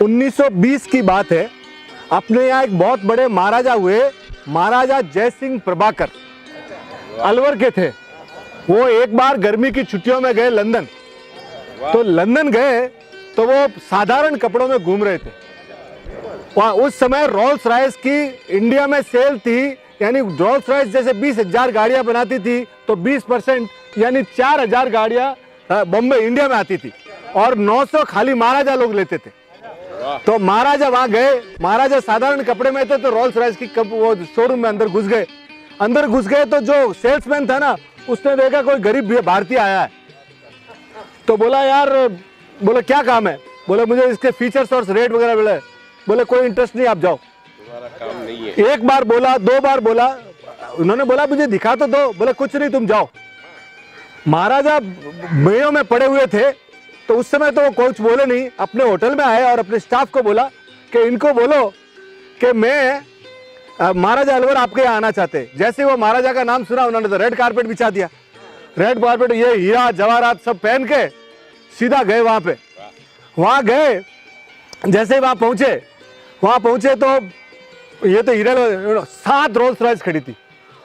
1920 की बात है। अपने यहाँ एक बहुत बड़े महाराजा हुए, महाराजा जय सिंह प्रभाकर, अलवर के थे। वो एक बार गर्मी की छुट्टियों में गए लंदन। तो लंदन गए तो वो साधारण कपड़ों में घूम रहे थे। वहाँ उस समय रोल्स रॉयस की इंडिया में सेल थी, यानी रोल्स रॉयस जैसे 20,000 गाड़ियां बनाती थी तो 20% यानी 4,000 गाड़ियां बॉम्बे इंडिया में आती थी और 900 खाली महाराजा लोग लेते थे। तो महाराजा वहां गए, महाराजा साधारण कपड़े में थे तो रोल्स रॉयस की वो शोरूम में अंदर घुस गए। अंदर घुस गए तो जो सेल्समैन था ना, उसने देखा कोई गरीब भारतीय आया है। तो बोला यार, बोले क्या काम है? बोले मुझे इसके फीचर्स और रेट वगैरह मिले। बोले कोई इंटरेस्ट नहीं, आप जाओ। काम नहीं है। एक बार बोला, 2 बार बोला, उन्होंने बोला मुझे दिखा तो दो। बोले कुछ नहीं, तुम जाओ। महाराजा मेयों में पड़े हुए थे तो उस समय तो वो कुछ बोले नहीं। अपने होटल में आए और अपने स्टाफ को बोला कि इनको बोलो कि मैं महाराजा अलवर आपके यहाँ आना चाहते। जैसे वो महाराजा का नाम सुना, उन्होंने तो रेड कारपेट बिछा दिया। रेड कारपेट, ये हीरा जवाहरात सब पहन के सीधा गए वहां पे। वहां गए, जैसे वहां पहुंचे तो ये तो हीरे 7 रोल्स रॉयस खड़ी थी।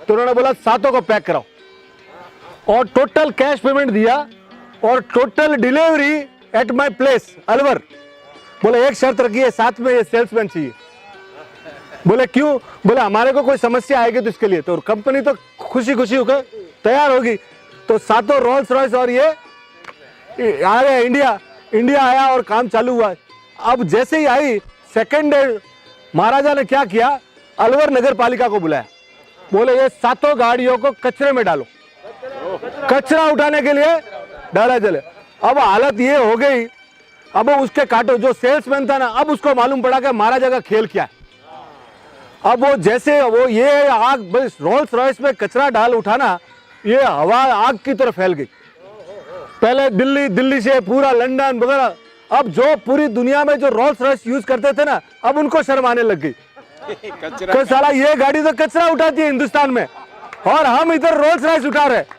तो उन्होंने बोला 7 को पैक कराओ और टोटल कैश पेमेंट दिया और total delivery at my place Alwar. बोले एक शर्त रखी है, साथ में ये सेल्समैन चाहिए। बोले क्यों? बोले हमारे को कोई समस्या आएगी तो इसके लिए। तो कंपनी तो खुशी खुशी होकर तैयार होगी। तो 7 रोल्स रॉयस और ये आ गए इंडिया आया और काम चालू हुआ। अब जैसे ही आई सेकेंड डे, महाराजा ने क्या किया, अलवर नगर पालिका को बुलाया। बोले ये 7 गाड़ियों को कचरे में डालो। कचरा उठाने के लिए डाला चले। अब हालत ये हो गई, अब उसके काटो जो सेल्समैन था ना, अब उसको मालूम पड़ा कि महाराजा का खेल क्या है। अब वो जैसे वो ये आग, बस रोल्स रॉयस में कचरा डाल उठाना, ये हवा आग की तरह फैल गई। पहले दिल्ली से पूरा लंदन वगैरह, अब जो पूरी दुनिया में जो रोल्स रॉयस यूज करते थे ना, अब उनको शर्म आने लग गई। तो साला ये गाड़ी तो कचरा उठाती है हिंदुस्तान में और हम इधर रोल्स रॉयस उठा रहे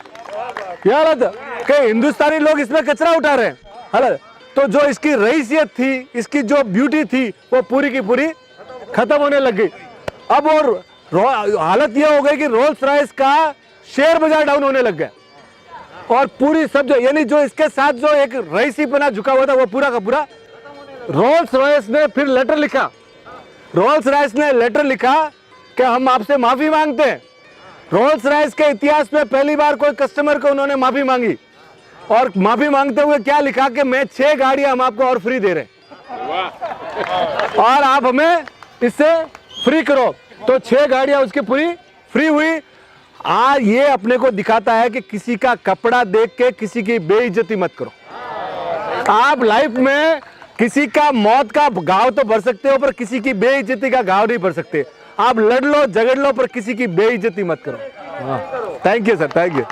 यार, कि हिंदुस्तानी लोग इसमें कचरा उठा रहे हैं। तो जो इसकी रईसियत थी, इसकी जो ब्यूटी थी, वो पूरी की पूरी खत्म होने लग गई। अब और हालत ये हो गई कि रोल्स रॉयस का शेयर बाजार डाउन होने लग गया और पूरी सब जो, यानी जो इसके साथ जो एक रईसी पना झुका हुआ था, वो पूरा का पूरा। रोल्स रॉयस ने फिर लेटर लिखा। रोल्स रॉयस ने लेटर लिखा कि हम आपसे माफी मांगते हैं। रोल्स रॉयस के इतिहास में पहली बार कोई कस्टमर को उन्होंने माफी मांगी और माफी मांगते हुए क्या लिखा कि मैं 6 गाड़ियां हम आपको और फ्री दे रहे हैं और आप हमें इससे फ्री करो। तो 6 गाड़ियां उसकी पूरी फ्री हुई। ये अपने को दिखाता है कि किसी का कपड़ा देख के किसी की बेइज्जती मत करो। आप लाइफ में किसी का मौत का घाव तो भर सकते हो, पर किसी की बेइज्जती का घाव नहीं भर सकते। आप लड़ लो झगड़ लो, पर किसी की बेइज्जती मत करो। Thank you sir, thank you.